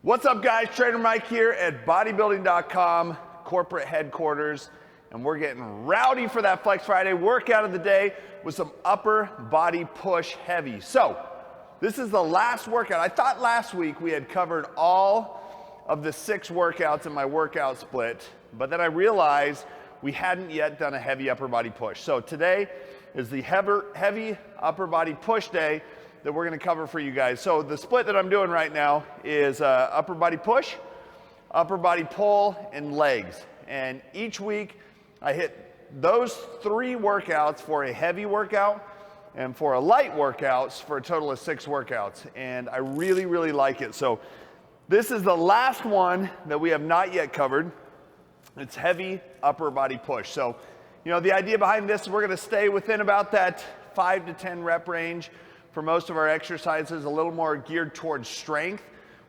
What's up, guys? Trainer Mike here at Bodybuilding.com, corporate headquarters, and we're getting rowdy for that Flex Friday workout of the day with some upper body push heavy. So this is the last workout. I thought last week we had covered all of the 6 workouts in my workout split, but then I realized we hadn't yet done a heavy upper body push. So today is the heavy upper body push day that we're gonna cover for you guys. So the split that I'm doing right now is upper body push, upper body pull, and legs. And each week I hit those 3 workouts for a heavy workout and for a light workouts for a total of 6 workouts. And I really, really like it. So this is the last one that we have not yet covered. It's heavy upper body push. So, you know, the idea behind this is we're gonna stay within about that 5 to 10 rep range. For most of our exercises, a little more geared towards strength,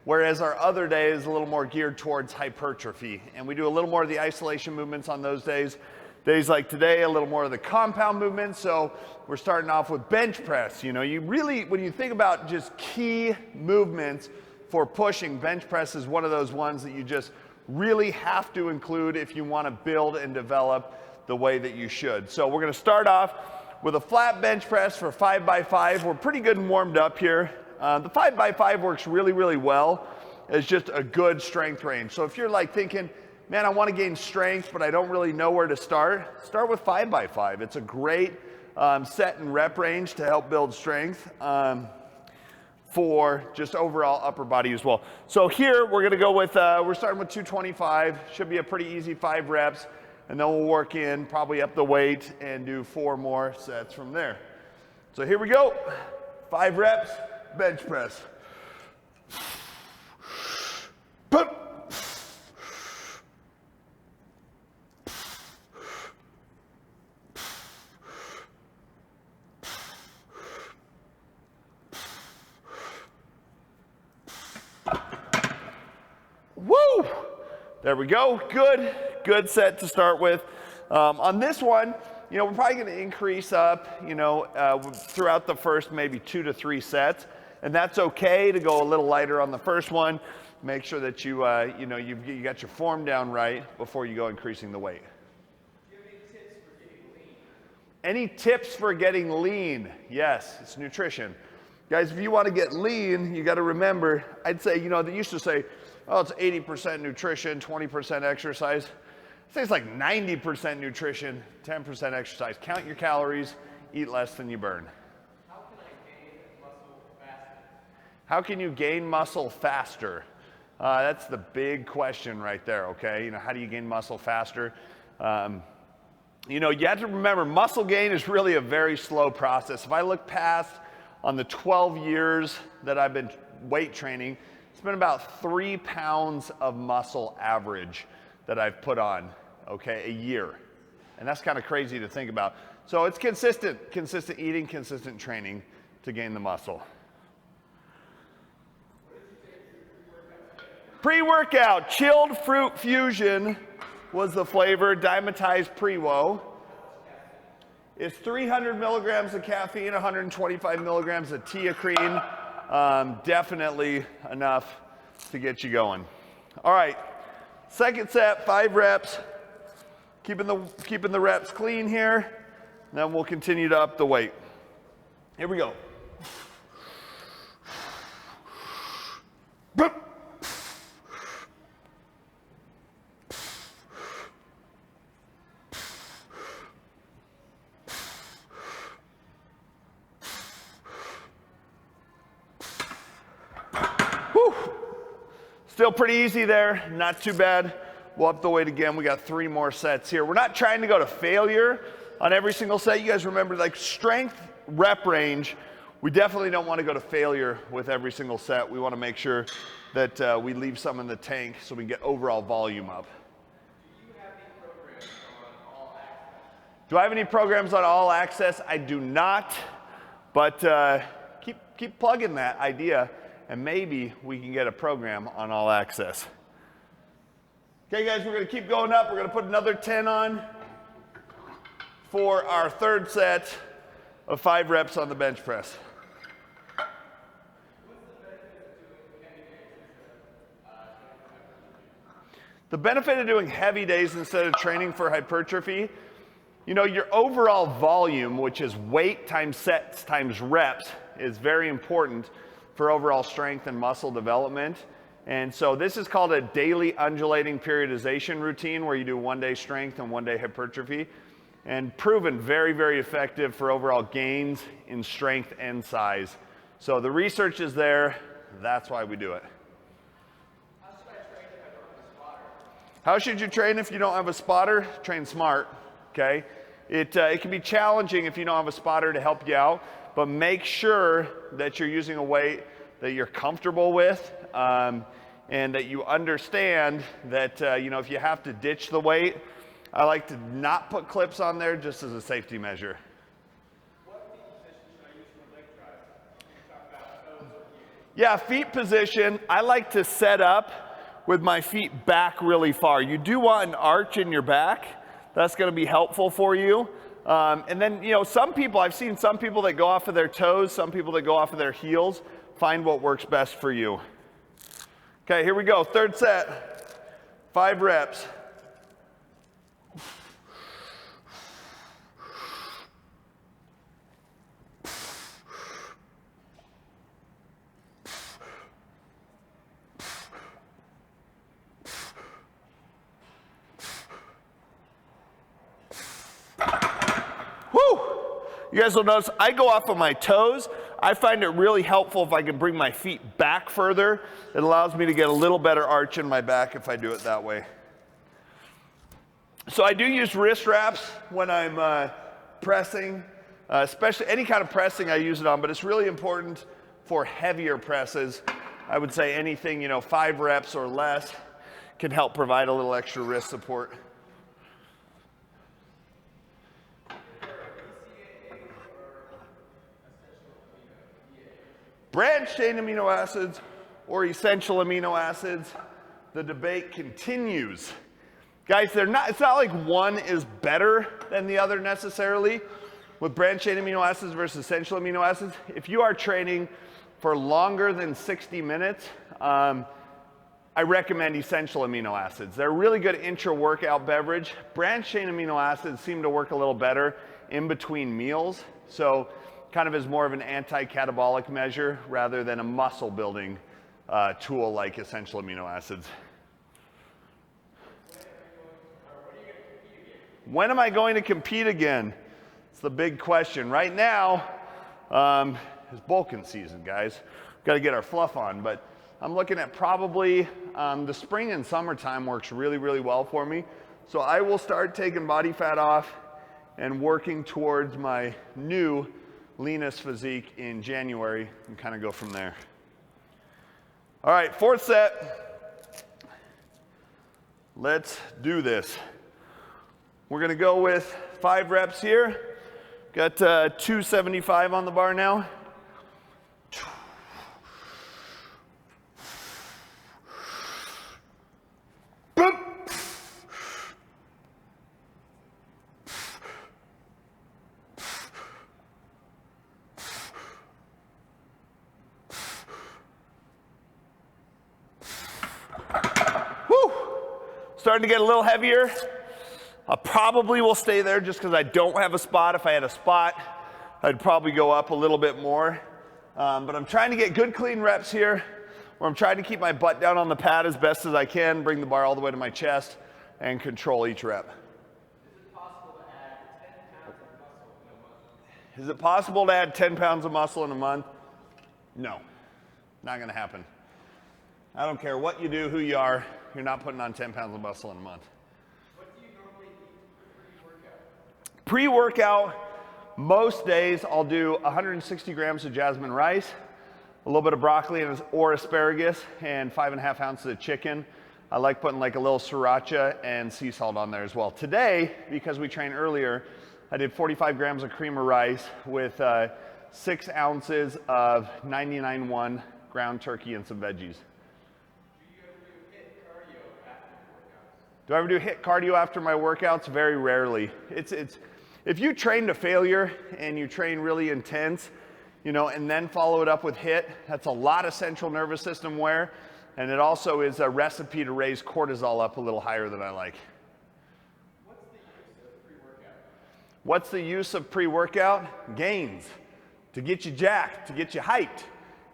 whereas our other day is a little more geared towards hypertrophy. And we do a little more of the isolation movements on those days. Days like today, a little more of the compound movements. So we're starting off with bench press. You know, you really, when you think about just key movements for pushing, bench press is one of those ones that you just really have to include if you want to build and develop the way that you should. So we're going to start off with a flat bench press for 5x5. We're pretty good and warmed up here. The 5x5 works really, really well as just a good strength range. So if you're like thinking, man, I want to gain strength, but I don't really know where to start with 5x5. It's a great set and rep range to help build strength for just overall upper body as well. So here we're gonna go with, we're starting with 225. Should be a pretty easy 5 reps. And then we'll work in, probably up the weight and do 4 more sets from there. So here we go. 5 reps, bench press. Woo! There we go. Good set to start with. On this one, you know, we're probably going to increase up, you know, throughout the first maybe 2 to 3 sets, and that's okay to go a little lighter on the first one. Make sure that you, you know, you got your form down right before you go increasing the weight. Do you have any tips for getting lean? Any tips for getting lean? Yes, it's nutrition. Guys, if you want to get lean, you got to remember, I'd say, you know, they used to say, oh, it's 80% nutrition, 20% exercise. I say it's like 90% nutrition, 10% exercise. Count your calories, eat less than you burn. How can I gain muscle faster? How can you gain muscle faster? That's the big question right there, okay? You know, how do you gain muscle faster? You know, you have to remember, muscle gain is really a very slow process. If I look past on the 12 years that I've been weight training, it's been about 3 pounds of muscle average that I've put on, okay, a year. And that's kind of crazy to think about. So it's consistent eating, consistent training to gain the muscle. Pre-workout, chilled fruit fusion was the flavor, Dymatize Pre-Wo. It's 300 milligrams of caffeine, 125 milligrams of teacrine. Definitely enough to get you going. All right, second set, 5 reps. Keeping the reps clean here. Then we'll continue to up the weight. Here we go. Still pretty easy there, not too bad. We'll up the weight again. We got 3 more sets here. We're not trying to go to failure on every single set. You guys remember, like strength rep range, we definitely don't want to go to failure with every single set. We want to make sure that we leave some in the tank so we can get overall volume up. Do you have any programs on All Access? Do I have any programs on All Access? I do not, but keep plugging that idea. And maybe we can get a program on All Access. Okay, guys, we're going to keep going up. We're going to put another 10 on for our third set of 5 reps on the bench press. What's the benefit of doing heavy weights instead of The benefit of doing heavy days instead of training for hypertrophy, you know, your overall volume, which is weight times sets times reps, is very important for overall strength and muscle development. And so this is called a daily undulating periodization routine, where you do 1 day strength and 1 day hypertrophy, and proven very, very effective for overall gains in strength and size. So the research is there, that's why we do it. How should you train if you don't have a spotter? Train smart, okay? It can be challenging if you don't have a spotter to help you out, but make sure that you're using a weight that you're comfortable with, and that you understand that, you know, if you have to ditch the weight, I like to not put clips on there just as a safety measure. What feet position should I use for leg tries? Can you talk about toes or heels? Yeah, feet position, I like to set up with my feet back really far. You do want an arch in your back. That's gonna be helpful for you. And then, you know, some people, I've seen some people that go off of their toes, some people that go off of their heels. Find what works best for you. Okay, here we go, third set, 5 reps. Woo! You guys will notice I go off of my toes. I find it really helpful if I can bring my feet back further. It allows me to get a little better arch in my back if I do it that way. So I do use wrist wraps when I'm pressing, especially any kind of pressing I use it on, but it's really important for heavier presses. I would say anything, you know, 5 reps or less can help provide a little extra wrist support. Branched chain amino acids or essential amino acids, the debate continues. Guys, it's not like one is better than the other necessarily. With branched chain amino acids versus essential amino acids, if you are training for longer than 60 minutes, I recommend essential amino acids. They're a really good intra-workout beverage. Branched chain amino acids seem to work a little better in between meals. So kind of as more of an anti-catabolic measure rather than a muscle building tool like essential amino acids. When am I going to compete again? It's the big question. Right now, it's bulking season, guys. Got to get our fluff on, but I'm looking at probably the spring and summertime works really, really well for me. So I will start taking body fat off and working towards my new leanest physique in January and kind of go from there. All right, 4th set. Let's do this. We're gonna go with 5 reps here. Got 275 on the bar now. Starting to get a little heavier. I probably will stay there just because I don't have a spot. If I had a spot, I'd probably go up a little bit more. But I'm trying to get good clean reps here, where I'm trying to keep my butt down on the pad as best as I can, bring the bar all the way to my chest, and control each rep. Is it possible to add 10 pounds of muscle in a month? Is it possible to add 10 pounds of muscle in a month? No, not gonna happen. I don't care what you do, who you are, you're not putting on 10 pounds of muscle in a month. What do you normally eat pre-workout? Pre-workout, most days I'll do 160 grams of jasmine rice, a little bit of broccoli or asparagus, and 5.5 ounces of chicken. I like putting like a little sriracha and sea salt on there as well. Today, because we trained earlier, I did 45 grams of cream of rice with 6 ounces of 99.1 ground turkey and some veggies. Do I ever do HIIT cardio after my workouts? Very rarely. If you train to failure and you train really intense, you know, and then follow it up with HIIT, that's a lot of central nervous system wear. And it also is a recipe to raise cortisol up a little higher than I like. What's the use of pre-workout? Gains. To get you jacked, to get you hyped.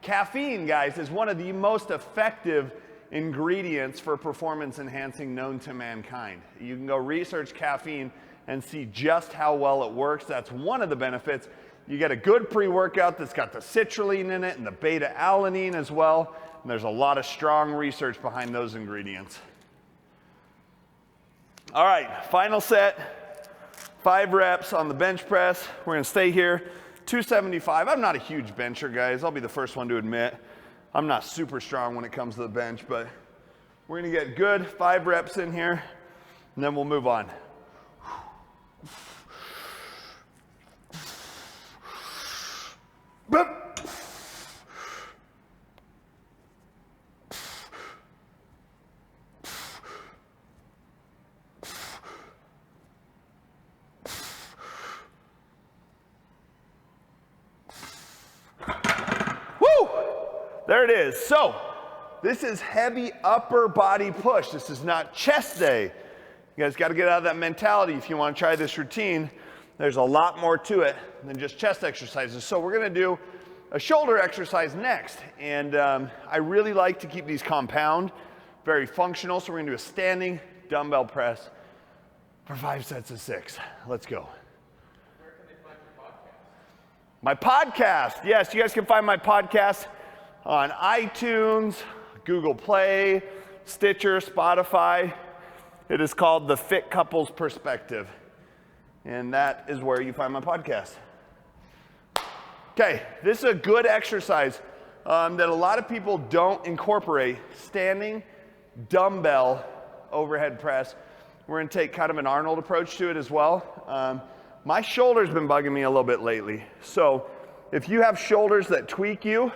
Caffeine, guys, is one of the most effective ingredients for performance enhancing known to mankind. You can go research caffeine and see just how well it works. That's one of the benefits. You get a good pre-workout that's got the citrulline in it and the beta-alanine as well. And there's a lot of strong research behind those ingredients. All right, final set. 5 reps on the bench press. We're gonna stay here. 275. I'm not a huge bencher, guys. I'll be the first one to admit. I'm not super strong when it comes to the bench, but we're gonna get good 5 reps in here, and then we'll move on. There it is. So this is heavy upper body push. This is not chest day. You guys got to get out of that mentality if you want to try this routine. There's a lot more to it than just chest exercises. So we're going to do a shoulder exercise next. And I really like to keep these compound, very functional. So we're going to do a standing dumbbell press for 5 sets of 6. Let's go. Where can they find your podcast? My podcast. Yes, you guys can find my podcast on iTunes, Google Play, Stitcher, Spotify. It is called The Fit Couples Perspective. And that is where you find my podcast. Okay, this is a good exercise that a lot of people don't incorporate. Standing dumbbell overhead press. We're gonna take kind of an Arnold approach to it as well. My shoulder's been bugging me a little bit lately. So if you have shoulders that tweak you,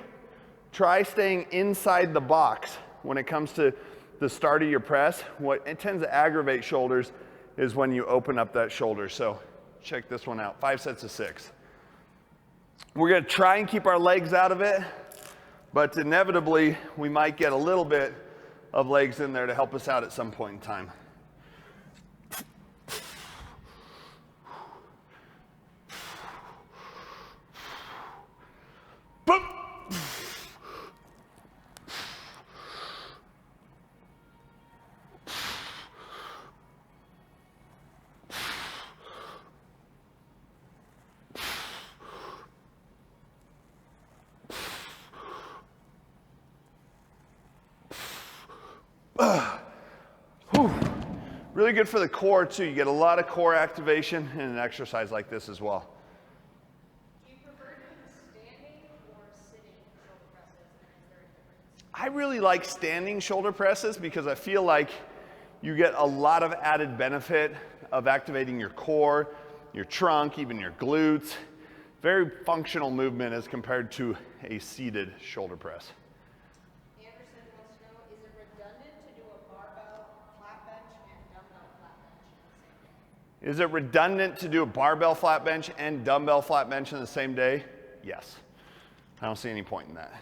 try staying inside the box when it comes to the start of your press. What it tends to aggravate shoulders is when you open up that shoulder. So check this one out, 5 sets of 6. We're gonna try and keep our legs out of it, but inevitably we might get a little bit of legs in there to help us out at some point in time. Boom. Really good for the core too. You get a lot of core activation in an exercise like this as well. Do you prefer doing standing or sitting shoulder presses, and is there a difference? I really like standing shoulder presses because I feel like you get a lot of added benefit of activating your core, your trunk, even your glutes. Very functional movement as compared to a seated shoulder press. Anderson wants to know, is it redundant to do a barbell flat bench and dumbbell flat bench in the same day? Is it redundant to do a barbell flat bench and dumbbell flat bench in the same day? Yes. I don't see any point in that.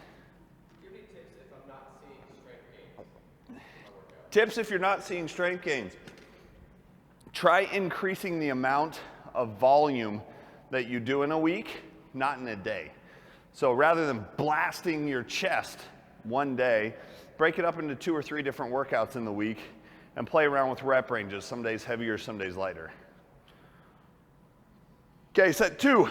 Give me tips if I'm not seeing strength gains in my workout. Tips if you're not seeing strength gains. Try increasing the amount of volume that you do in a week, not in a day. So rather than blasting your chest one day, break it up into 2 or 3 different workouts in the week and play around with rep ranges, some days heavier, some days lighter. Okay, set 2.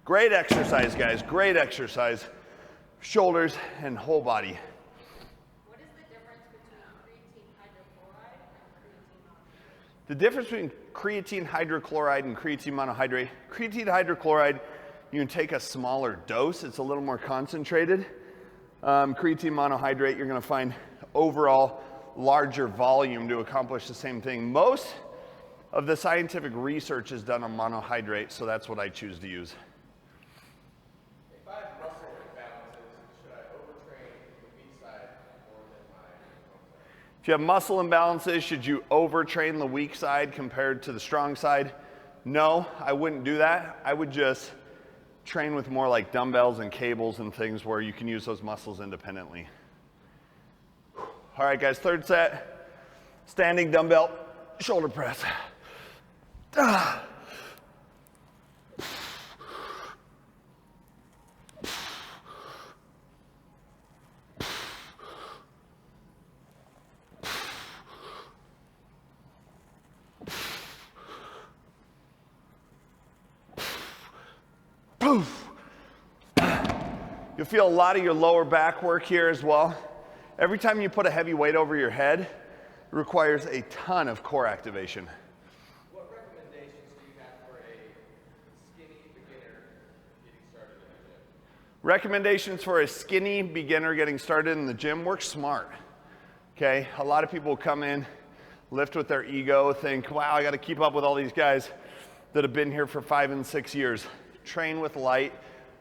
Great exercise, guys, great exercise. Shoulders and whole body. What is the difference between creatine hydrochloride and creatine monohydrate? The difference between creatine hydrochloride and creatine monohydrate. Creatine hydrochloride, you can take a smaller dose. It's a little more concentrated. Creatine monohydrate, you're gonna find overall larger volume to accomplish the same thing. Most of the scientific research is done on monohydrate, so that's what I choose to use. If I have muscle imbalances, should I overtrain the weak side more than my strong side? If you have muscle imbalances, should you overtrain the weak side compared to the strong side? No, I wouldn't do that. I would just train with more like dumbbells and cables and things where you can use those muscles independently. All right, guys, third set, standing dumbbell shoulder press. You'll feel a lot of your lower back work here as well. Every time you put a heavy weight over your head, it requires a ton of core activation. What recommendations do you have for a skinny beginner getting started in the gym? Recommendations for a skinny beginner getting started in the gym: work smart. Okay, a lot of people come in, lift with their ego, think, wow, I got to keep up with all these guys that have been here for 5 and 6 years. Train with light,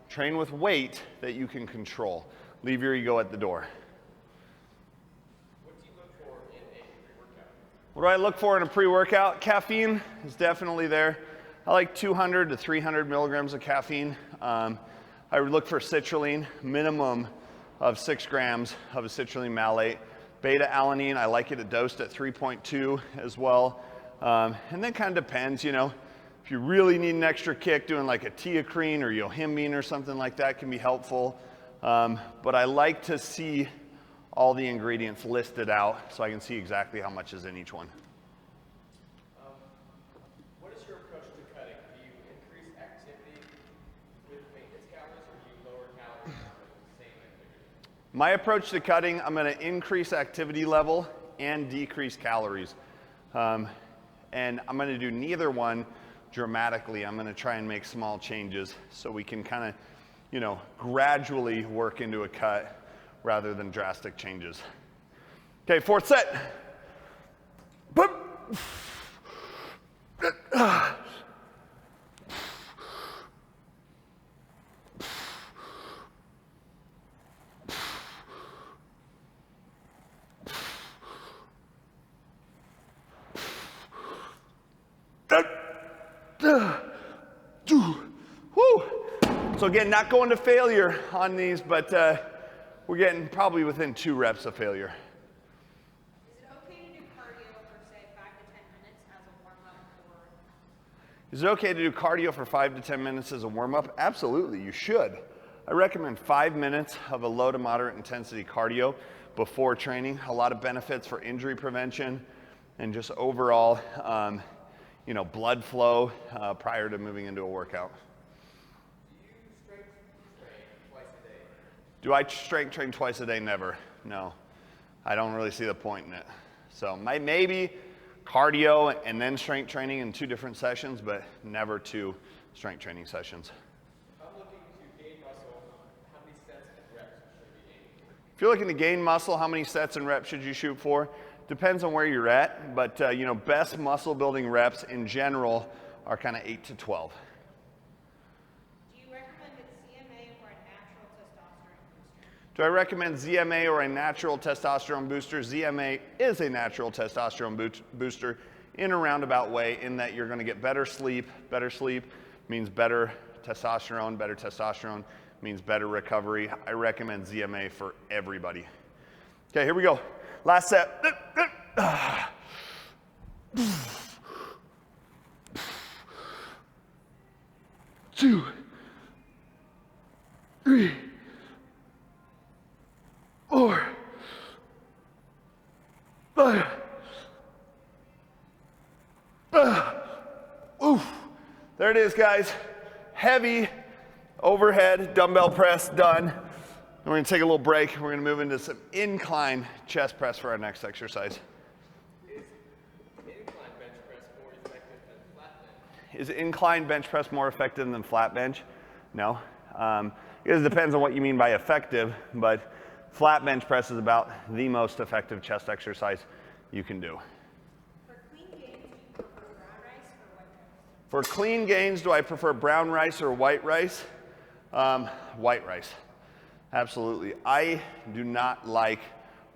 train with weight that you can control. Leave your ego at the door. What do you look for in a pre-workout? What do I look for in a pre-workout? Caffeine is definitely there. I like 200 to 300 milligrams of caffeine. I would look for citrulline, minimum of 6 grams of a citrulline malate. Beta-alanine, I like it dosed at 3.2 as well. And then kind of depends, you know, if you really need an extra kick, doing like a teacrine or yohimbine or something like that can be helpful. But I like to see all the ingredients listed out so I can see exactly how much is in each one. What is your approach to cutting? Do you increase activity with maintenance calories, or do you lower calories with the same activity? My approach to cutting, I'm going to increase activity level and decrease calories. And I'm going to do neither one dramatically. I'm going to try and make small changes so we can kind of, you know, gradually work into a cut rather than drastic changes. Okay, fourth set. Boop. Woo. So again, not going to failure on these, but we're getting probably within 2 reps of failure. Is it okay to do cardio for say 5 to 10 minutes as a warm-up, or Is it okay to do cardio for 5 to 10 minutes as a warm-up? Absolutely, you should. I recommend 5 minutes of a low to moderate intensity cardio before training. A lot of benefits for injury prevention and just overall, you know, blood flow prior to moving into a workout. Do you strength train twice a day? Do I strength train twice a day? Never. No. I don't really see the point in it. So maybe cardio and then strength training in 2 different sessions, but never 2 strength training sessions. If I'm looking to gain muscle, how many sets and reps should I be aiming for? If you're looking to gain muscle, how many sets and reps should you shoot for? Depends on where you're at, but you know, best muscle building reps in general are kind of 8 to 12. do you recommend a CMA or a natural testosterone booster? Do I recommend ZMA or a natural testosterone booster? ZMA is a natural testosterone booster in a roundabout way, in that you're going to get better sleep. Better sleep means better testosterone means better recovery. I recommend ZMA for everybody. Okay, here we go. Last set. 2, 3, 4, 5. Oof. There it is, guys. Heavy overhead dumbbell press done. We're going to take a little break. We're going to move into some incline chest press for our next exercise. Is incline bench press more effective than flat bench? Is incline bench press more effective than flat bench? No. It depends on what you mean by effective, but flat bench press is about the most effective chest exercise you can do. For clean gains, do you prefer ground For clean gains, do I prefer brown rice or white rice? White rice, absolutely. I do not like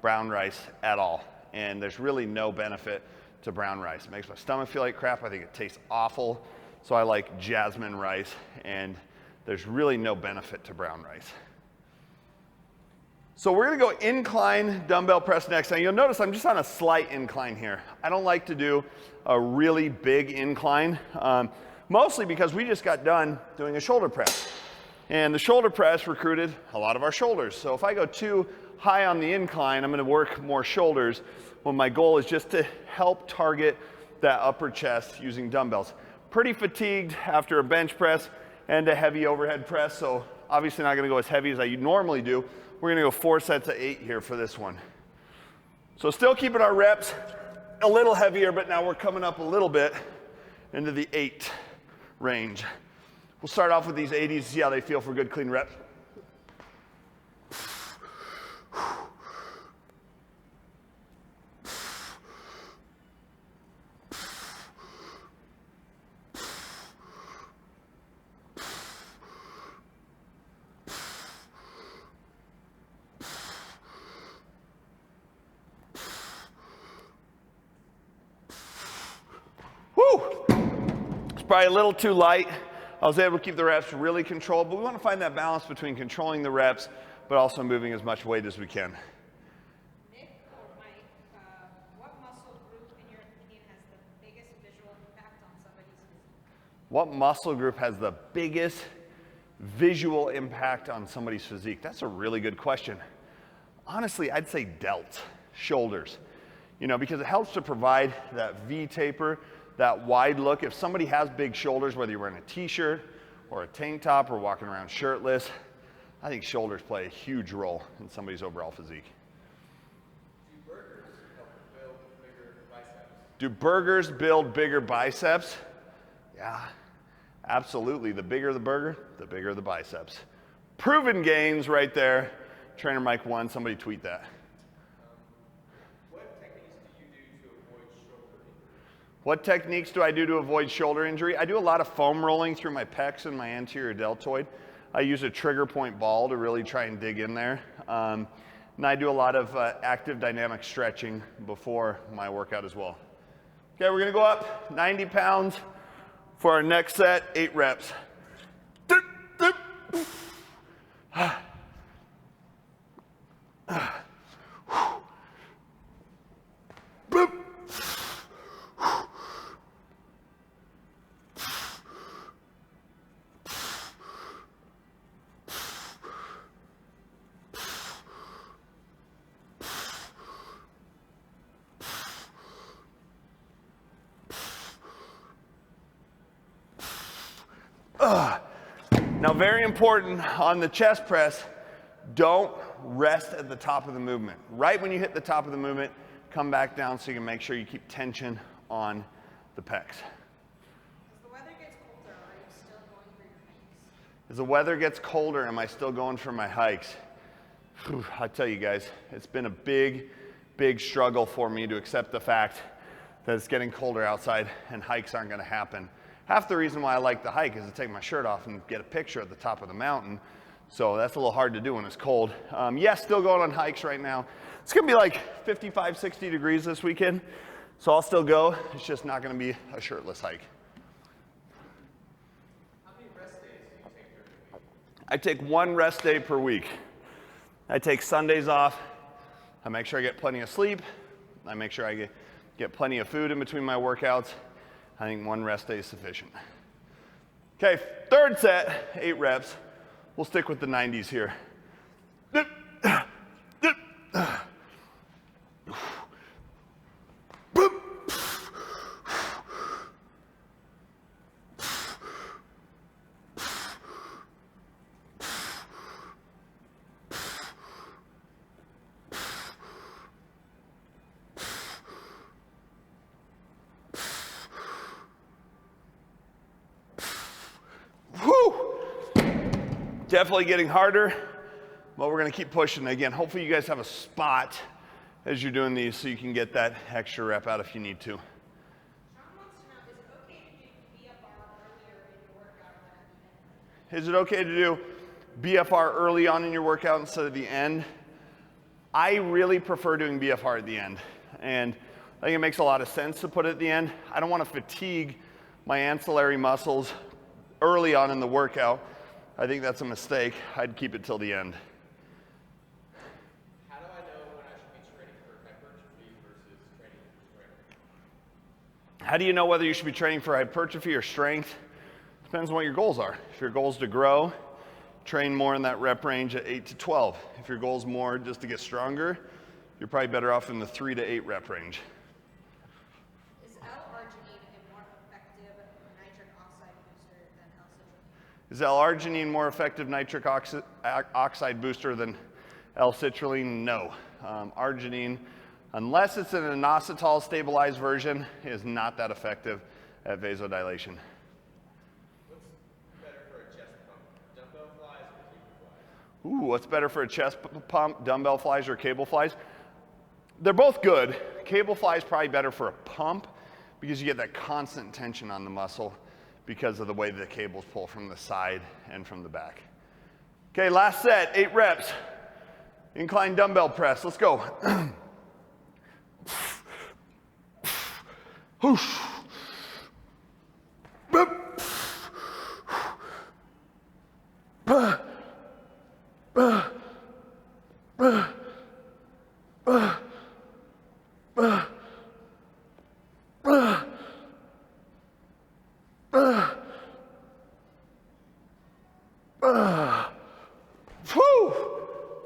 brown rice at all, and there's really no benefit to brown rice. It makes my stomach feel like crap. I think it tastes awful. So I like jasmine rice, and there's really no benefit to brown rice. So we're gonna go incline dumbbell press next. Now you'll notice I'm just on a slight incline here. I don't like to do a really big incline, mostly because we just got done doing a shoulder press. And the shoulder press recruited a lot of our shoulders. So if I go too high on the incline, I'm gonna work more shoulders when my goal is just to help target that upper chest using dumbbells. Pretty fatigued after a bench press and a heavy overhead press, so obviously not gonna go as heavy as I normally do. We're gonna go 4 sets of 8 here for this one. So still keeping our reps a little heavier, but now we're coming up a little bit into the 8 range. We'll start off with these 80s, see how they feel for good clean reps. Probably a little too light. I was able to keep the reps really controlled, but we want to find that balance between controlling the reps, but also moving as much weight as we can. Nick or Mike, what muscle group, in your opinion, has the biggest visual impact on somebody's physique? What muscle group has the biggest visual impact on somebody's physique? That's a really good question. Honestly, I'd say delts, shoulders. You know, because it helps to provide that V taper, that wide look. If somebody has big shoulders, whether you're wearing a t-shirt or a tank top or walking around shirtless, I think shoulders play a huge role in somebody's overall physique. Do burgers help build bigger biceps? Do burgers build bigger biceps? Yeah, absolutely. The bigger the burger, the bigger the biceps. Proven gains right there. Trainer Mike 1, somebody tweet that. What techniques do I do to avoid shoulder injury? I do a lot of foam rolling through my pecs and my anterior deltoid. I use a trigger point ball to really try and dig in there. And I do a lot of active dynamic stretching before my workout as well. Okay, we're gonna go up 90 pounds for our next set, 8 reps. Now, very important on the chest press, don't rest at the top of the movement. Right when you hit the top of the movement, come back down so you can make sure you keep tension on the pecs. As the weather gets colder, are you still going for your hikes? As the weather gets colder, am I still going for my hikes? Whew, I tell you guys, it's been a big, big struggle for me to accept the fact that it's getting colder outside and hikes aren't gonna happen. Half the reason why I like the hike is to take my shirt off and get a picture at the top of the mountain. So that's a little hard to do when it's cold. Yes, still going on hikes right now. It's gonna be like 55, 60 degrees this weekend. So I'll still go. It's just not gonna be a shirtless hike. How many rest days do you take during the week? I take 1 rest day per week. I take Sundays off. I make sure I get plenty of sleep. I make sure I get plenty of food in between my workouts. I think 1 rest day is sufficient. Okay, 3rd set, 8 reps. We'll stick with the 90s here. Definitely getting harder, but we're gonna keep pushing. Again, hopefully you guys have a spot as you're doing these so you can get that extra rep out if you need to. Sean wants to know, is it okay to do via barbell Is it okay to do BFR early on in your workout instead of the end? I really prefer doing BFR at the end. And I think it makes a lot of sense to put it at the end. I don't want to fatigue my ancillary muscles early on in the workout. I think that's a mistake. I'd keep it till the end. How do I know when I should be training for hypertrophy versus training for strength? How do you know whether you should be training for hypertrophy or strength? Depends on what your goals are. If your goal is to grow, train more in that rep range at 8 to 12. If your goal is more just to get stronger, you're probably better off in the 3 to 8 rep range. Is L-arginine a more effective nitric oxide booster than L-citrulline? Is L-arginine more effective nitric oxide booster than L-citrulline? No. Arginine, unless it's an inositol stabilized version, is not that effective at vasodilation. Ooh, what's better for a chest pump, dumbbell flies or cable flies? They're both good. Cable flies probably better for a pump because you get that constant tension on the muscle because of the way the cables pull from the side and from the back. Okay, last set, 8 reps. Incline dumbbell press, let's go.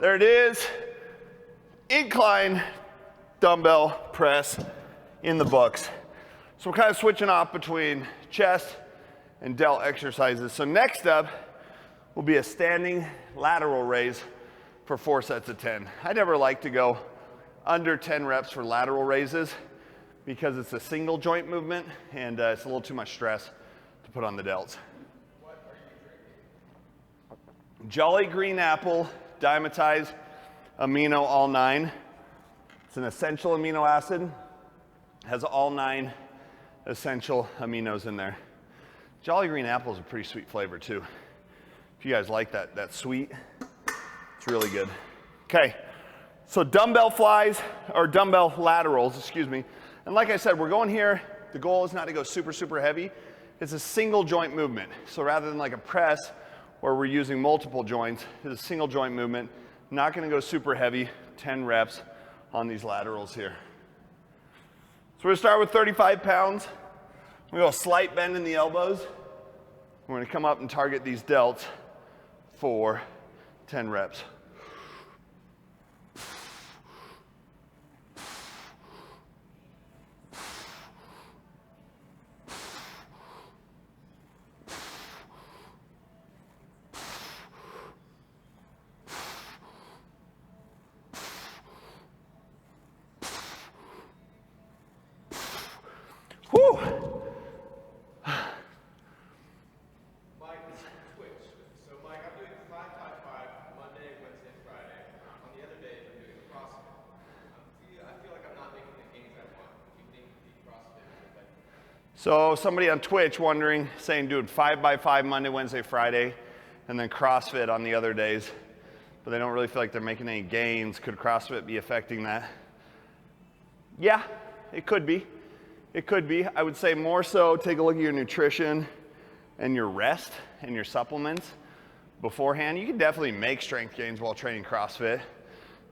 There it is. Incline dumbbell press in the books. So we're kind of switching off between chest and delt exercises. So next up will be a standing lateral raise for 4 sets of 10. I never like to go under 10 reps for lateral raises because it's a single joint movement and it's a little too much stress to put on the delts. What are you drinking? Jolly Green Apple, Dymatize Amino All 9. It's an essential amino acid. Has all 9 essential aminos in there. Jolly Green Apple is a pretty sweet flavor too. If you guys like that sweet, it's really good. Okay, so dumbbell flies, or dumbbell laterals, excuse me. And like I said, we're going here, the goal is not to go super, super heavy. It's a single joint movement. So rather than like a press where we're using multiple joints, it's a single joint movement. Not gonna go super heavy, 10 reps on these laterals here. So we're gonna start with 35 pounds. We're gonna go slight bend in the elbows. We're gonna come up and target these delts for 10 reps. Whew. Mike, Twitch. So Mike, I'm doing 5-5-5 Monday, Wednesday, Friday. On the other days, I'm doing CrossFit. I feel like I'm not making the gains I want. Do you think the CrossFit is effective? So somebody on Twitch wondering, saying doing 5x5 Monday, Wednesday, Friday, and then CrossFit on the other days, but they don't really feel like they're making any gains. Could CrossFit be affecting that? Yeah, it could be. It could be. I would say more so take a look at your nutrition and your rest and your supplements beforehand. You can definitely make strength gains while training CrossFit.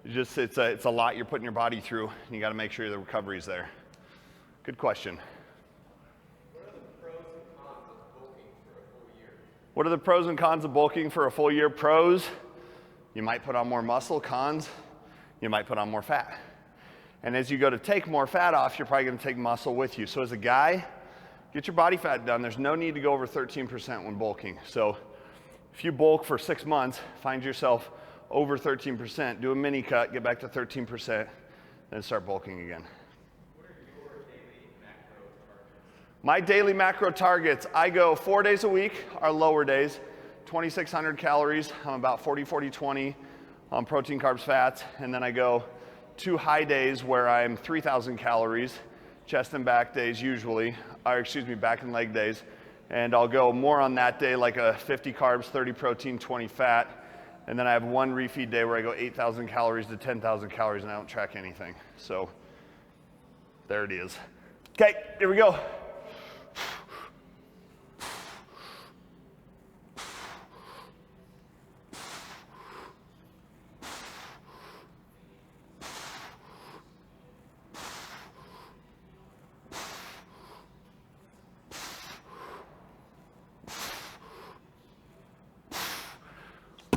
It's a lot you're putting your body through, and you got to make sure the recovery's there. Good question. What are the pros and cons of bulking for a full year? What are the pros and cons of bulking for a full year? Pros, you might put on more muscle. Cons, you might put on more fat. And as you go to take more fat off, you're probably going to take muscle with you. So as a guy, get your body fat done. There's no need to go over 13% when bulking. So if you bulk for 6 months, find yourself over 13%, do a mini cut, get back to 13%, then start bulking again. What are your daily macro targets? My daily macro targets, I go 4 days a week, our lower days, 2,600 calories. I'm about 40-40-20 on protein, carbs, fats, and then I go 2 high days where I'm 3,000 calories, chest and back days usually, or excuse me, back and leg days, And I'll go more on that day, like a 50 carbs, 30 protein, 20 fat. And then I have one refeed day where I go 8,000 calories to 10,000 calories and I don't track anything. So there it is. Okay, here we go.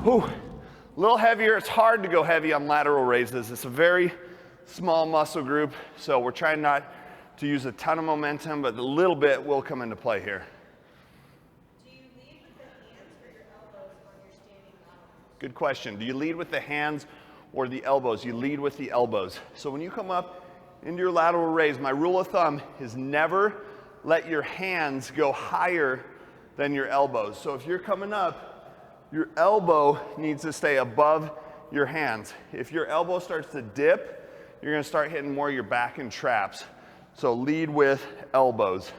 Whew. A little heavier. It's hard to go heavy on lateral raises. It's a very small muscle group, so we're trying not to use a ton of momentum, but a little bit will come into play here. Do you lead with the hands or your elbows when you're standing laterals? Good question. Do you lead with the hands or the elbows? You lead with the elbows. So when you come up into your lateral raise, my rule of thumb is never let your hands go higher than your elbows. So if you're coming up, your elbow needs to stay above your hands. If your elbow starts to dip, you're gonna start hitting more of your back and traps. So lead with elbows.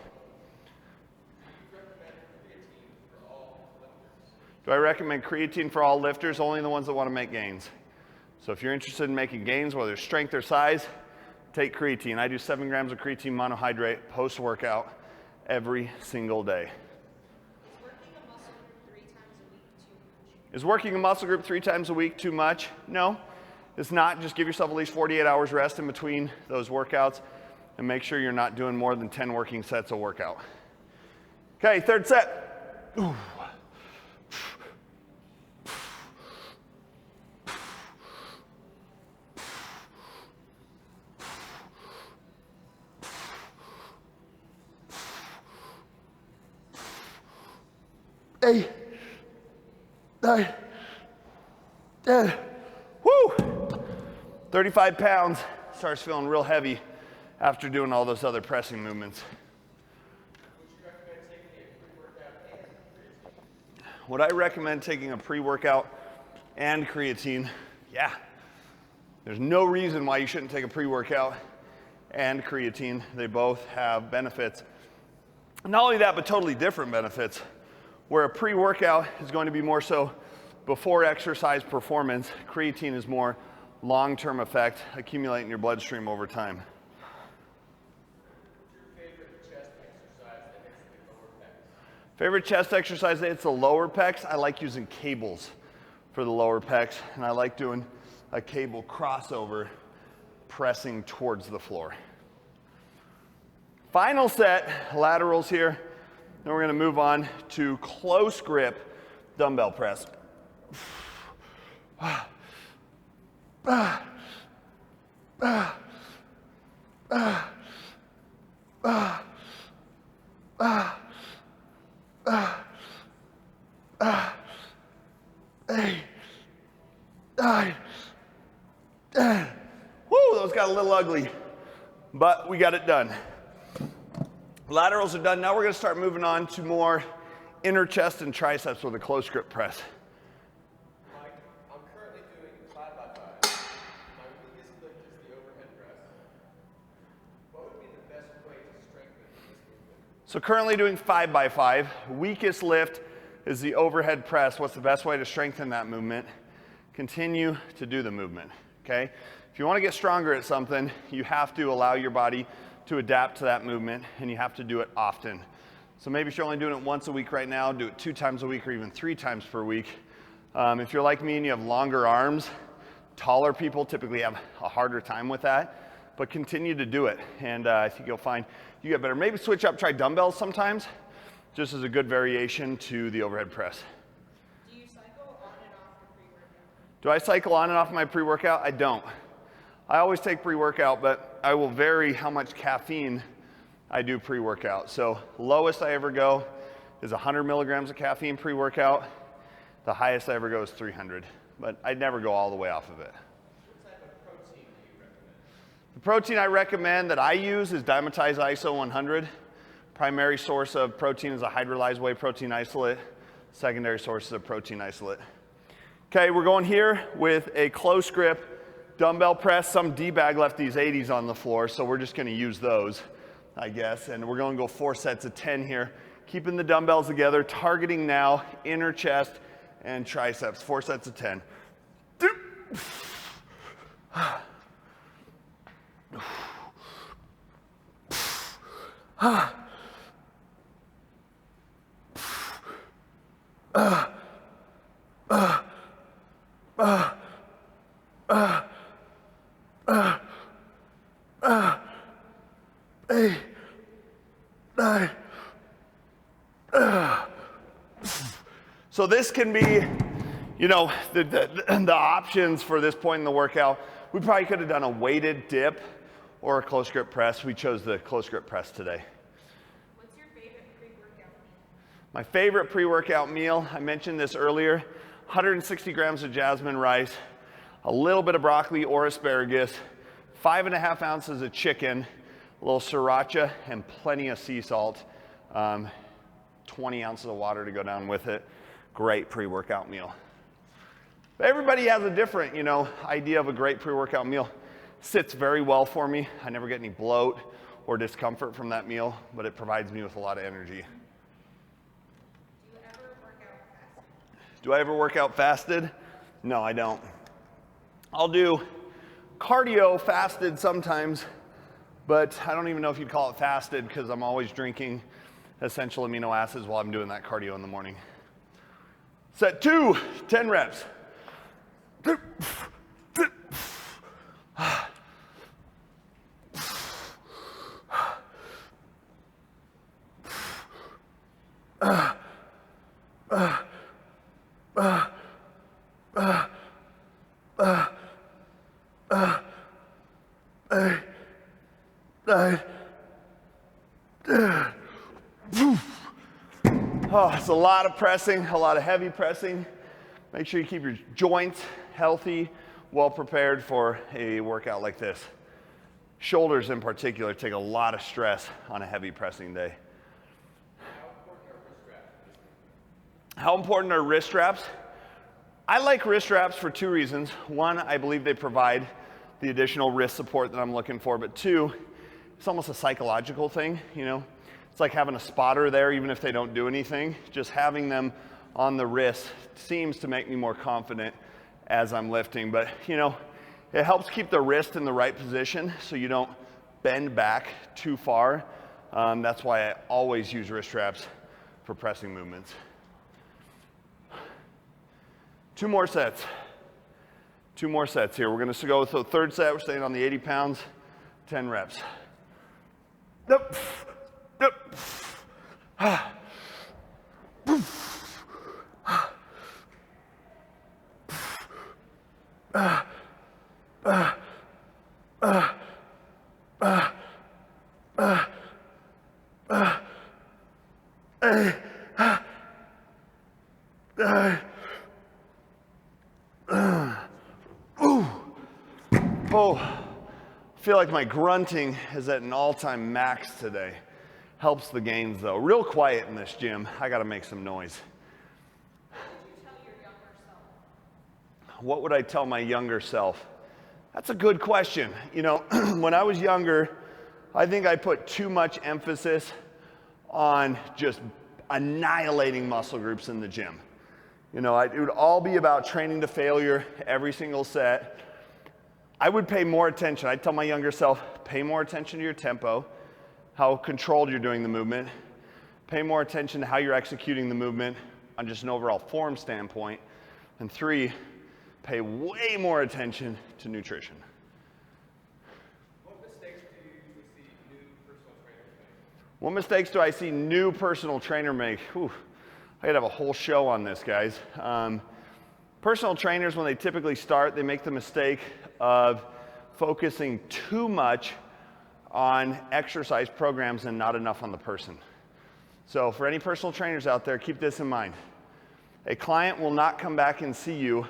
Do I recommend creatine for all lifters? Only the ones that want to make gains. So if you're interested in making gains, whether it's strength or size, take creatine. I do 7 grams of creatine monohydrate post-workout every single day. Is working a muscle group 3 times a week too much? Is working a muscle group 3 times a week too much? No, it's not. Just give yourself at least 48 hours rest in between those workouts and make sure you're not doing more than 10 working sets a workout. Okay, third set. Ooh. Hey. 9, 10, woo! 35 pounds, starts feeling real heavy after doing all those other pressing movements. Would I recommend taking a pre-workout and creatine? Yeah. There's no reason why you shouldn't take a pre-workout and creatine. They both have benefits. Not only that, but totally different benefits. Where a pre-workout is going to be more so before exercise performance, creatine is more long-term effect, accumulate in your bloodstream over time. What's your favorite chest exercise that hits the lower pecs? Favorite chest exercise that hits the lower pecs? I like using cables for the lower pecs, and I like doing a cable crossover, pressing towards the floor. Final set, laterals here. Then we're gonna move on to close grip dumbbell press. Woo, those got a little ugly, but we got it done. Laterals are done. Now we're going to start moving on to more inner chest and triceps with a close grip press. Mike, I'm currently doing 5x5. My weakest lift is the overhead press. What would be the best way to strengthen this movement? So currently doing 5x5. Weakest lift is the overhead press. What's the best way to strengthen that movement? Continue to do the movement, okay? If you want to get stronger at something, you have to allow your body to adapt to that movement, and you have to do it often. So maybe if you're only doing it once a week right now, do it 2 times a week or even 3 times per week. If you're like me and you have longer arms, taller people typically have a harder time with that, but continue to do it, and I think you'll find you get better. Maybe switch up, try dumbbells sometimes, just as a good variation to the overhead press. Do you cycle on and off your pre-workout? Do I cycle on and off my pre-workout? I don't. I always take pre-workout, but I will vary how much caffeine I do pre-workout. So lowest I ever go is 100 milligrams of caffeine pre-workout. The highest I ever go is 300, but I'd never go all the way off of it. What type of protein do you recommend? The protein I recommend that I use is Dymatize ISO 100. Primary source of protein is a hydrolyzed whey protein isolate. Secondary source is a protein isolate. Okay, we're going here with a close grip dumbbell press. Some D-bag left these 80s on the floor, so we're just gonna use those, I guess. And we're gonna go 4 sets of 10 here. Keeping the dumbbells together, targeting now inner chest and triceps. 4 sets of 10. So this can be, you know, the options for this point in the workout. We probably could have done a weighted dip or a close grip press. We chose the close grip press today. What's your favorite pre-workout meal? My favorite pre-workout meal, I mentioned this earlier, 160 grams of jasmine rice, a little bit of broccoli or asparagus, 5.5 ounces of chicken, a little sriracha, and plenty of sea salt. 20 ounces of water to go down with it. Great pre-workout meal. Everybody has a different, you know, idea of a great pre-workout meal. Sits very well for me. I never get any bloat or discomfort from that meal, but it provides me with a lot of energy. Do you ever work out fasted? Do I ever work out fasted? No, I don't. I'll do cardio fasted sometimes, but I don't even know if you'd call it fasted because I'm always drinking essential amino acids while I'm doing that cardio in the morning. Set 2, 10 reps. Oh, it's a lot of pressing, a lot of heavy pressing. Make sure you keep your joints healthy, well prepared for a workout like this. Shoulders in particular take a lot of stress on a heavy pressing day. How important are wrist straps? I like wrist straps for 2 reasons. 1, I believe they provide the additional wrist support that I'm looking for, but 2, it's almost a psychological thing, you know? It's like having a spotter there, even if they don't do anything. Just having them on the wrist seems to make me more confident as I'm lifting. But, you know, it helps keep the wrist in the right position so you don't bend back too far. That's why I always use wrist straps for pressing movements. 2 more sets. 2 more sets here. We're going to go with the third set. We're staying on the 80 pounds, 10 reps. Yep. Yep. Oh, I feel like my grunting is at an all-time max today. Helps the gains though. Real quiet in this gym. I gotta make some noise. What would I tell my younger self? That's a good question. You know, when I was younger, I think I put too much emphasis on just annihilating muscle groups in the gym. You know, it would all be about training to failure every single set. I would pay more attention. I'd tell my younger self, pay more attention to your tempo, how controlled you're doing the movement. Pay more attention to how you're executing the movement on just an overall form standpoint. And 3, pay way more attention to nutrition. What mistakes do you usually see new personal trainers make? What mistakes do I see new personal trainer make? Whew, I could have a whole show on this, guys. Personal trainers, when they typically start, they make the mistake of focusing too much on exercise programs and not enough on the person. So for any personal trainers out there, keep this in mind. A client will not come back and see you,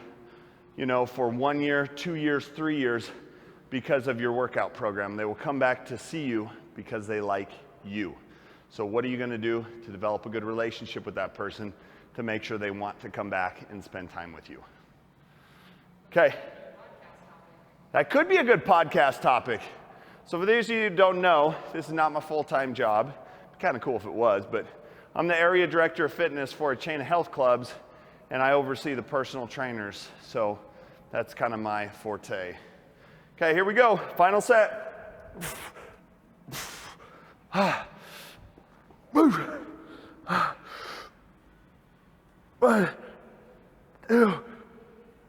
you know, for 1 year, 2 years, 3 years because of your workout program. They will come back to see you because they like you. So what are you going to do to develop a good relationship with that person to make sure they want to come back and spend time with you? Okay. That could be a good podcast topic. So for those of you who don't know, this is not my full-time job. It'd be kind of cool if it was, but I'm the area director of fitness for a chain of health clubs, and I oversee the personal trainers. So that's kind of my forte. Okay, here we go. Final set. Move. 1, 2,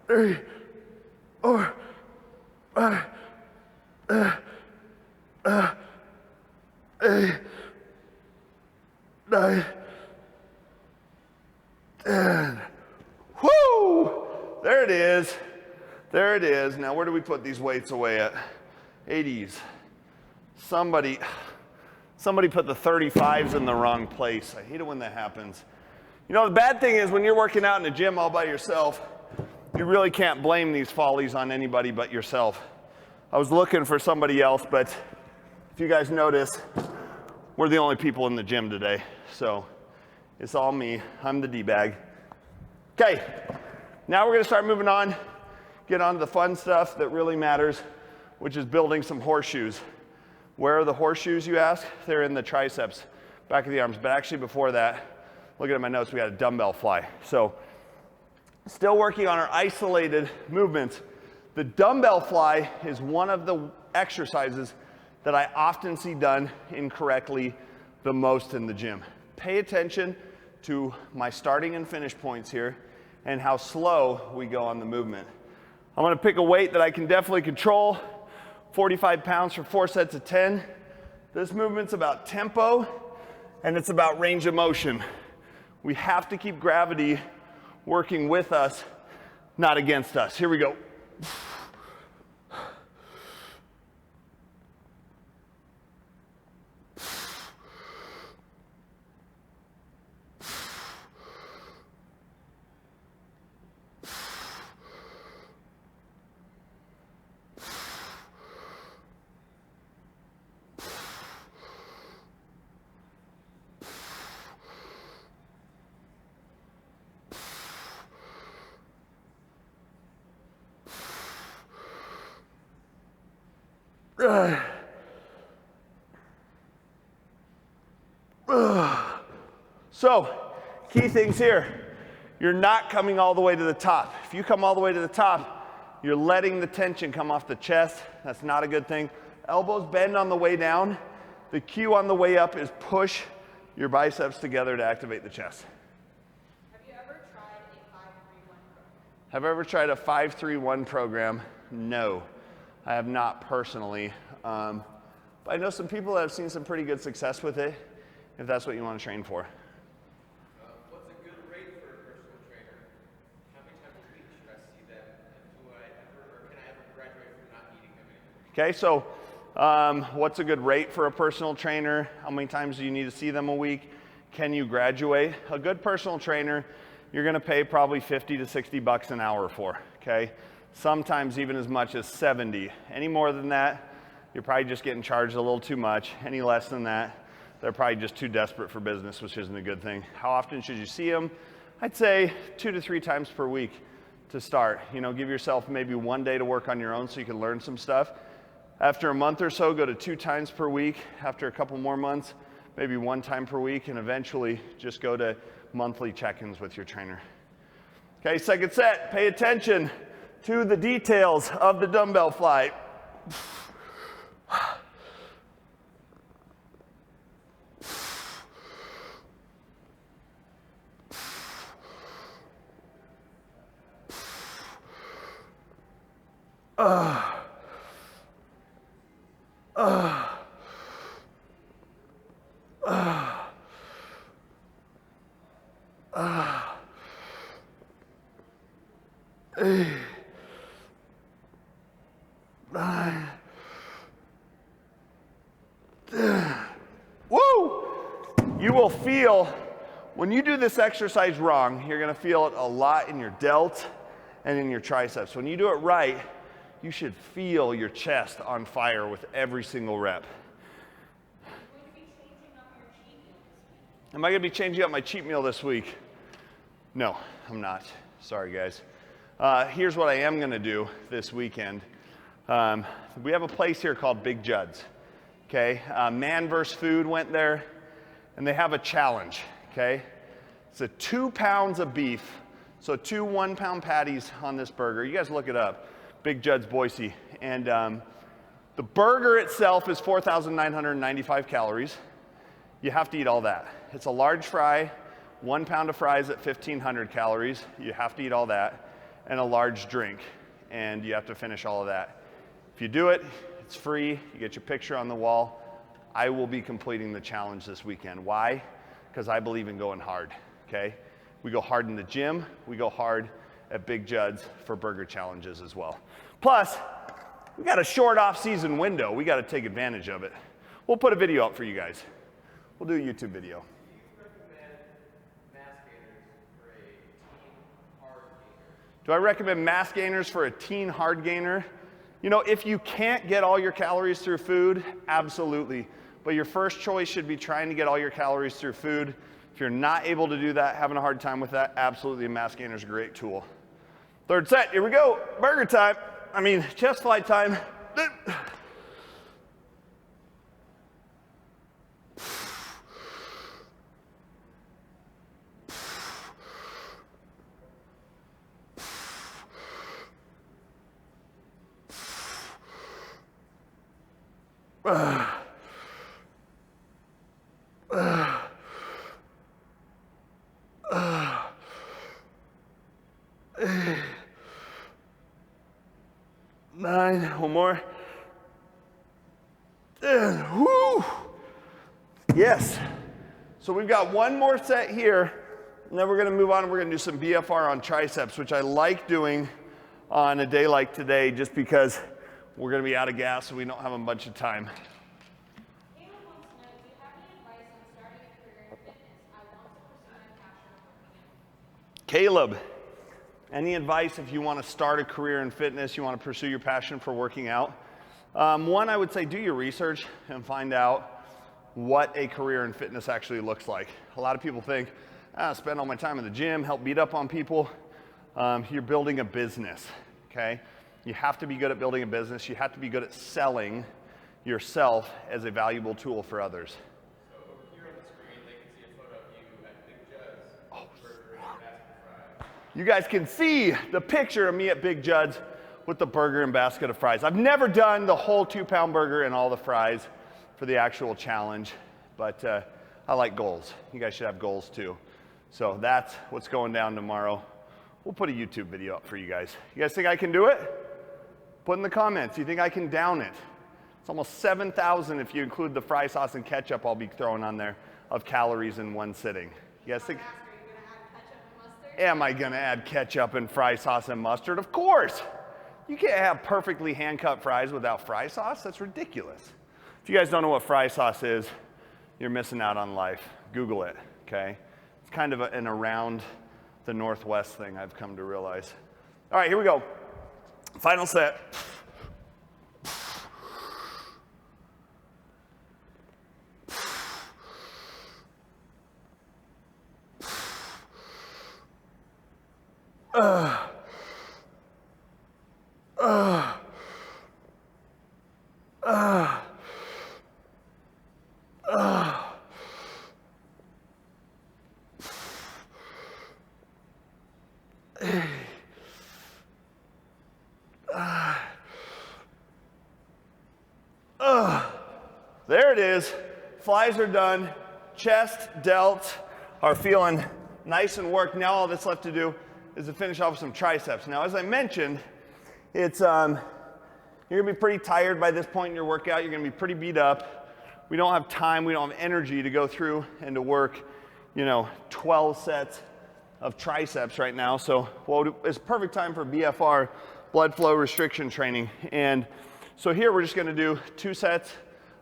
3, 4, 5, 8, 9, 10. Woo! There it is. There it is. Now, where do we put these weights away at? 80s. Somebody put the 35s in the wrong place. I hate it when that happens. You know, the bad thing is when you're working out in the gym all by yourself, you really can't blame these follies on anybody but yourself. I was looking for somebody else, but if you guys notice, we're the only people in the gym today. So it's all me. I'm the D-bag. Okay, now we're gonna start moving on, get on to the fun stuff that really matters, which is building some horseshoes. Where are the horseshoes, you ask? They're in the triceps, back of the arms. But actually before that, looking at my notes, we got a dumbbell fly. So still working on our isolated movements. The dumbbell fly is one of the exercises that I often see done incorrectly the most in the gym. Pay attention to my starting and finish points here and how slow we go on the movement. I'm gonna pick a weight that I can definitely control, 45 pounds for 4 sets of 10. This movement's about tempo and it's about range of motion. We have to keep gravity working with us, not against us. Here we go. So, key things here. You're not coming all the way to the top. If you come all the way to the top, you're letting the tension come off the chest. That's not a good thing. Elbows bend on the way down. The cue on the way up is push your biceps together to activate the chest. Have you ever tried a 5-3-1 program? Have I ever tried a 5-3-1 program? No, I have not personally. But I know some people that have seen some pretty good success with it, if that's what you want to train for. What's a good rate for a personal trainer? How many times a week should I see them? And can I ever graduate from not eating them anymore? Okay, so what's a good rate for a personal trainer? How many times do you need to see them a week? Can you graduate? A good personal trainer, you're gonna pay probably 50 to 60 bucks an hour for, okay? Sometimes even as much as 70. Any more than that, you're probably just getting charged a little too much. Any less than that, they're probably just too desperate for business, which isn't a good thing. How often should you see them? I'd say 2 to 3 times per week to start. You know, give yourself maybe 1 day to work on your own so you can learn some stuff. After a month or so, go to 2 times per week. After a couple more months, maybe 1 time per week, and eventually just go to monthly check-ins with your trainer. Okay, second set, pay attention to the details of the dumbbell fly. Woo! You will feel, when you do this exercise wrong, you're gonna feel it a lot in your delt and in your triceps. When you do it right, you should feel your chest on fire with every single rep. Am I gonna be changing up my cheat meal this week? No, I'm not. Sorry, guys. Here's what I am gonna do this weekend. We have a place here called Big Judd's. Okay, Man vs. Food went there, and they have a challenge. okay? It's 2 pounds of beef, so 2 1-pound patties on this burger. You guys look it up, Big Judd's Boise. And the burger itself is 4,995 calories. You have to eat all that. It's a large fry, 1 pound of fries at 1,500 calories. You have to eat all that, and a large drink, and you have to finish all of that. If you do it, it's free. You get your picture on the wall. I will be completing the challenge this weekend. Why? Because I believe in going hard, okay? We go hard in the gym. We go hard at Big Judd's for burger challenges as well. Plus, we got a short off-season window. We got to take advantage of it. We'll put a video up for you guys. We'll do a YouTube video. Do you recommend mass gainers for a teen hard gainer? Do I recommend mass gainers for a teen hard gainer? You know, if you can't get all your calories through food, absolutely. But your first choice should be trying to get all your calories through food. If you're not able to do that, having a hard time with that, absolutely a mass gainer is a great tool. Third set, here we go. Burger time. I mean, chest fly time. 9, one more. 10, woo! Yes. So we've got one more set here, and then we're gonna move on and we're gonna do some BFR on triceps, which I like doing on a day like today just because we're gonna be out of gas and we don't have a bunch of time. Caleb wants to know, do you have any advice on starting a career in fitness? I want to pursue my passion for working out. Caleb, any advice if you want to start a career in fitness, you want to pursue your passion for working out? One, I would say do your research and find out what a career in fitness actually looks like. A lot of people think, spend all my time in the gym, help beat up on people. You're building a business, okay? You have to be good at building a business. You have to be good at selling yourself as a valuable tool for others. So over here on the screen, they can see a photo of you at Big Judd's burger and basket of fries. You guys can see the picture of me at Big Judd's with the burger and basket of fries. I've never done the whole 2-pound burger and all the fries for the actual challenge, but I like goals. You guys should have goals too. So that's what's going down tomorrow. We'll put a YouTube video up for you guys. You guys think I can do it? Put in the comments. You think I can down it? It's almost 7,000 if you include the fry sauce and ketchup I'll be throwing on there of calories in one sitting. You guys think? Am I gonna add ketchup and fry sauce and mustard? Of course. You can't have perfectly hand-cut fries without fry sauce. That's ridiculous. If you guys don't know what fry sauce is, you're missing out on life. Google it, okay? It's kind of an around the Northwest thing I've come to realize. All right, here we go. Final set. There it is. Flies are done. Chest, delts are feeling nice and worked. Now all that's left to do is to finish off with some triceps. Now, as I mentioned, it's you're gonna be pretty tired by this point in your workout. You're gonna be pretty beat up. We don't have time, we don't have energy to go through and to work, 12 sets of triceps right now. So it's perfect time for BFR, blood flow restriction training. And so here we're just gonna do 2 sets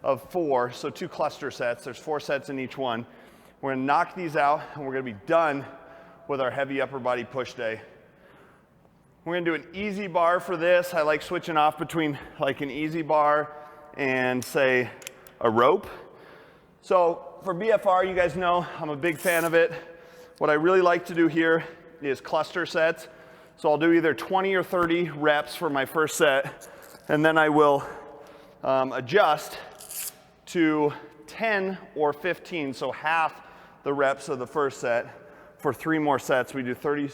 of 4, so 2 cluster sets. There's 4 sets in each one. We're gonna knock these out and we're gonna be done with our heavy upper body push day. We're gonna do an easy bar for this. I like switching off between like an easy bar and say a rope. So for BFR, you guys know I'm a big fan of it. What I really like to do here is cluster sets. So I'll do either 20 or 30 reps for my first set, and then I will adjust to 10 or 15, so half the reps of the first set. For 3 more sets, we do 30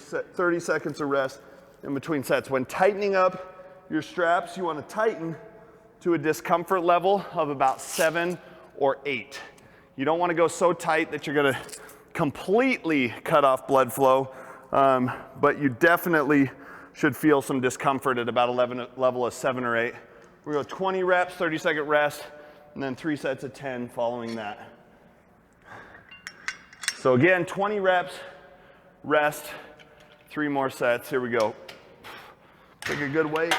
seconds of rest in between sets. When tightening up your straps, you want to tighten to a discomfort level of about 7 or 8. You don't want to go so tight that you're going to completely cut off blood flow, but you definitely should feel some discomfort at about a level of 7 or 8. We go 20 reps, 30-second rest, and then 3 sets of 10 following that. So again, 20 reps, rest, 3 more sets. Here we go. Take a good weight.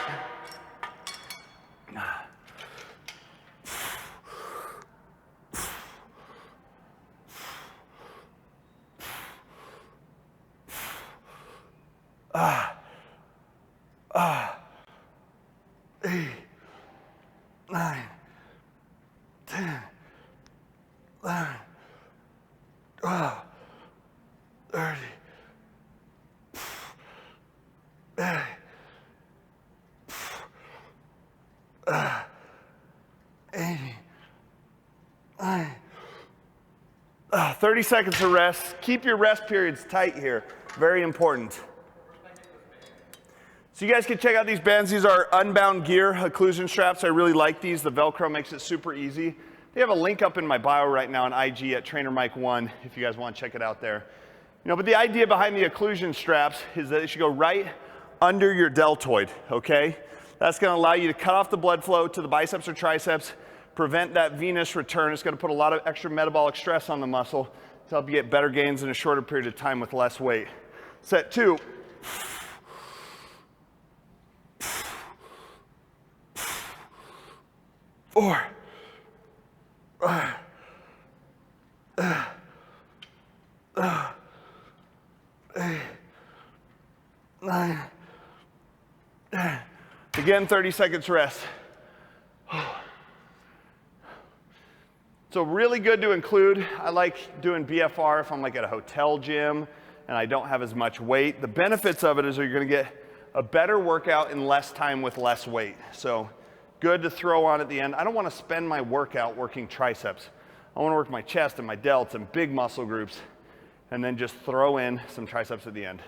Eight, 9, 10, 11, 12, 30, 80, 90. 30 seconds of rest. Keep your rest periods tight here. Very important. So you guys can check out these bands. These are Unbound Gear occlusion straps. I really like these. The Velcro makes it super easy. They have a link up in my bio right now on IG at TrainerMike1 if you guys want to check it out there. You know, but the idea behind the occlusion straps is that it should go right under your deltoid, okay? That's going to allow you to cut off the blood flow to the biceps or triceps, prevent that venous return. It's going to put a lot of extra metabolic stress on the muscle to help you get better gains in a shorter period of time with less weight. Set 2. Four. 8, 9, 10. Again, 30 seconds rest. So really good to include. I like doing BFR if I'm like at a hotel gym and I don't have as much weight. The benefits of it is you're going to get a better workout in less time with less weight. So good to throw on at the end. I don't want to spend my workout working triceps. I want to work my chest and my delts and big muscle groups and then just throw in some triceps at the end.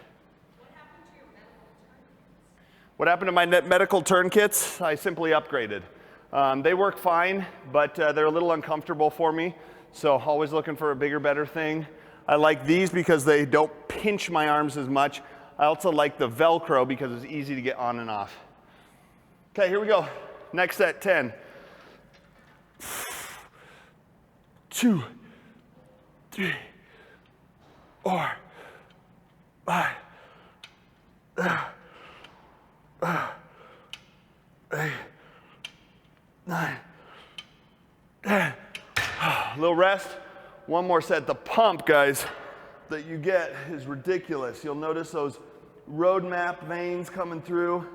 What happened to my medical turn kits? I simply upgraded. They work fine, but they're a little uncomfortable for me. So always looking for a bigger, better thing. I like these because they don't pinch my arms as much. I also like the Velcro because it's easy to get on and off. Okay, here we go. Next set, 10. 2, 3, 4, 5, 8, 9, 10. A little rest. One more set. The pump, guys, that you get is ridiculous. You'll notice those roadmap veins coming through,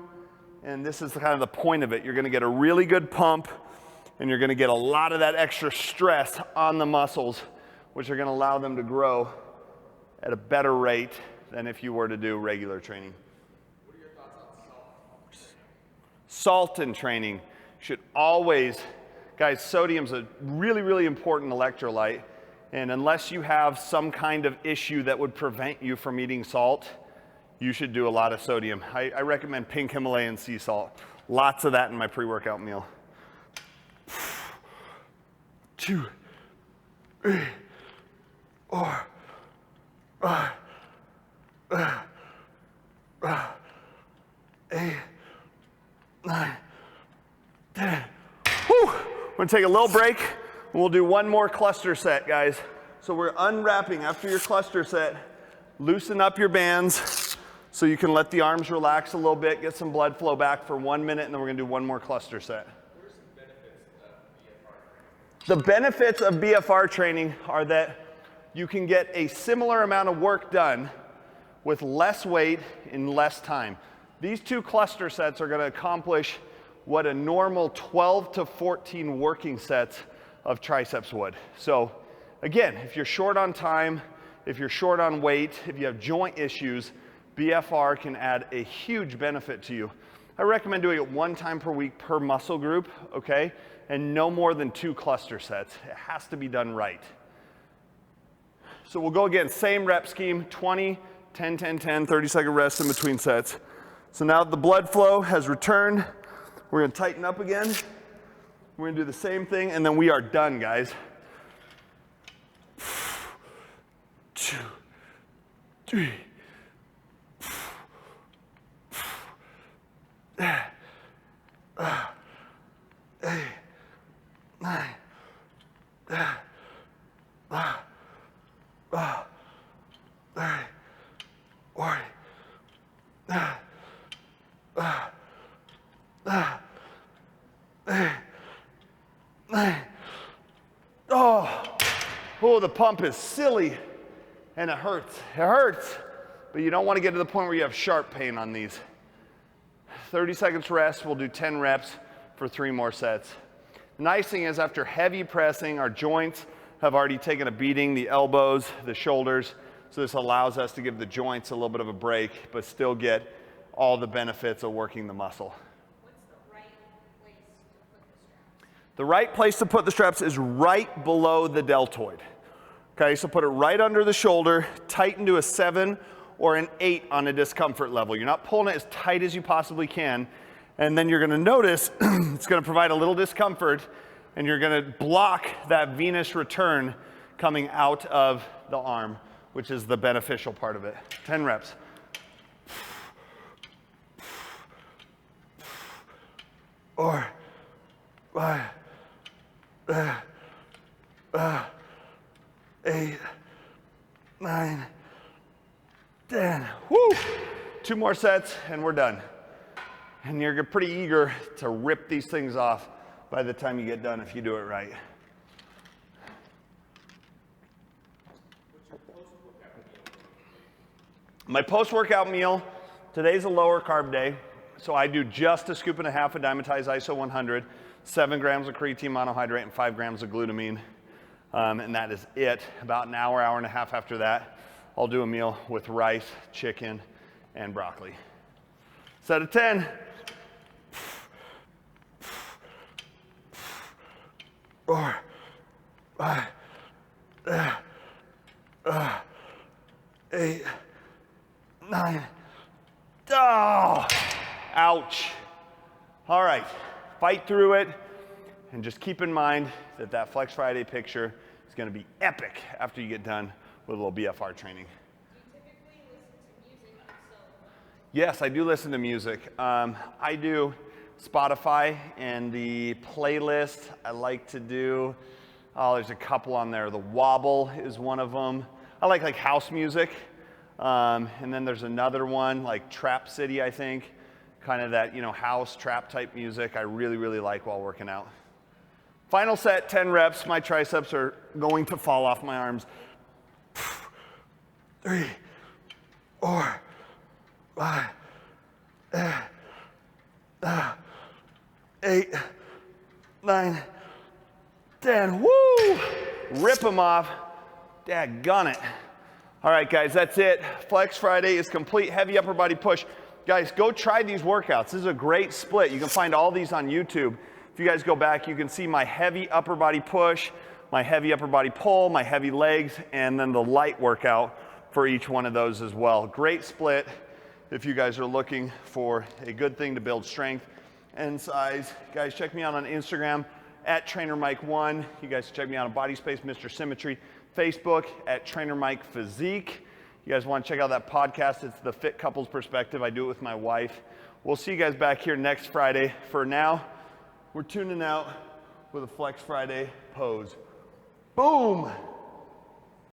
and this is kind of the point of it. You're going to get a really good pump, and you're going to get a lot of that extra stress on the muscles, which are going to allow them to grow at a better rate than if you were to do regular training. What are your thoughts on salt? Salt in training should always, guys, sodium's a really, really important electrolyte. And unless you have some kind of issue that would prevent you from eating salt, you should do a lot of sodium. I recommend pink Himalayan sea salt. Lots of that in my pre-workout meal. 2, 3, 4, 5, 8, 9, 10. Whew. We're gonna take a little break and we'll do one more cluster set, guys. So we're unwrapping after your cluster set. Loosen up your bands so you can let the arms relax a little bit, get some blood flow back for 1 minute, and then we're gonna do one more cluster set. What are some benefits of BFR training? The benefits of BFR training are that you can get a similar amount of work done with less weight in less time. These 2 cluster sets are gonna accomplish what a normal 12 to 14 working sets of triceps would. So again, if you're short on time, if you're short on weight, if you have joint issues, BFR can add a huge benefit to you. I recommend doing it 1 time per week per muscle group, okay? And no more than 2 cluster sets. It has to be done right. So we'll go again, same rep scheme, 20, 10, 10, 10, 30-second rest in between sets. So now the blood flow has returned. We're gonna tighten up again. We're gonna do the same thing, and then we are done, guys. 2, 3, 8, 9, Oh, the pump is silly and it hurts. It hurts, but you don't want to get to the point where you have sharp pain on these. 30 seconds rest, we'll do 10 reps for 3 more sets. The nice thing is after heavy pressing, our joints have already taken a beating, the elbows, the shoulders, so this allows us to give the joints a little bit of a break, but still get all the benefits of working the muscle. What's the right place to put the straps? The right place to put the straps is right below the deltoid. Okay, so put it right under the shoulder, tighten to a 7 or an 8 on a discomfort level. You're not pulling it as tight as you possibly can, and then you're gonna notice it's gonna provide a little discomfort, and you're gonna block that venous return coming out of the arm, which is the beneficial part of it. 10 reps. 4, 5, 8, 9, 10. Woo! 2 more sets and we're done. And you're pretty eager to rip these things off by the time you get done if you do it right. My post-workout meal, today's a lower carb day, so I do just a scoop and a half of Dymatize ISO 100, 7 grams of creatine monohydrate, and 5 grams of glutamine. And that is it. About an hour, hour and a half after that, I'll do a meal with rice, chicken, and broccoli. Set of 10. 4, 5, 8, 9. Oh, ouch. All right, fight through it, and just keep in mind that that Flex Friday picture is going to be epic after you get done with a little BFR training. Do you typically listen to music? So Yes, I do listen to music. I do Spotify, and the playlist I like to do, there's a couple on there. The Wobble is one of them. I like house music. And then there's another one like Trap City, I think. Kind of that, house trap type music I really, really like while working out. Final set, 10 reps. My triceps are going to fall off my arms. 3, 4, 5, 8, 9, 10. Woo! Rip them off. Daggone it. All right, guys, that's it. Flex Friday is complete. Heavy upper body push. Guys, go try these workouts. This is a great split. You can find all these on YouTube. If you guys go back, you can see my heavy upper body push, my heavy upper body pull, my heavy legs, and then the light workout for each one of those as well. Great split if you guys are looking for a good thing to build strength and size. Guys, check me out on Instagram at TrainerMike1. You guys check me out on Body Space, Mr. Symmetry. Facebook at Trainer Mike Physique. You guys want to check out that podcast? It's the Fit Couples Perspective. I do it with my wife. We'll see you guys back here next Friday. For now, we're tuning out with a Flex Friday pose. Boom!